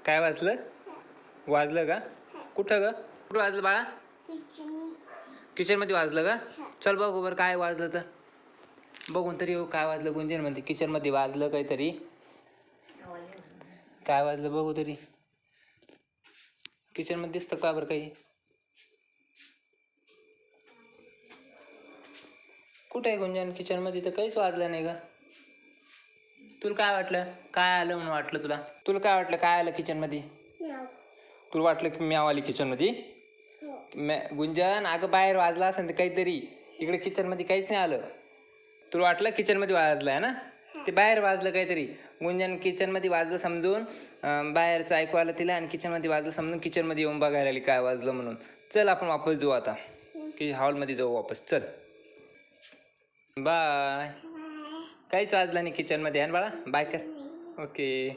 काय वाजलं? वाजलं का? कुठं ग? कुठं वाजलं बाळा? किचनमध्ये वाजलं का? चल बघू बरं काय वाजलं तर. बघून तरी येऊ काय वाजलं. गुंजन म्हणते किचनमध्ये वाजलं काहीतरी. काय वाजलं बघू तरी. किचनमध्ये दिसतं का बरं काही? कुठे आहे गुंजन? किचनमध्ये तर काहीच वाजलं नाही का? तुला काय वाटलं? काय आलं म्हणून वाटलं तुला? तुला काय वाटलं काय आलं किचनमध्ये? तुला वाटलं की म्याव आली किचनमध्ये? गुंजन अगं बाहेर वाजला असेल तर काहीतरी. इकडे किचनमध्ये काहीच नाही आलं. तुला वाटलं किचनमध्ये वाजलं आहे ना? ते बाहेर वाजलं काहीतरी. गुंजन किचनमध्ये वाजलं समजून बाहेरचं ऐकू आलं तिला आणि किचनमध्ये वाजलं समजून किचनमध्ये येऊन बघायला आली काय वाजलं म्हणून. चल आपण वापस जाऊ आता की हॉलमध्ये जाऊ वापस. चल बाय. काहीच वाजलं नाही किचनमध्ये आहे ना बाळा? बाय कर. ओके.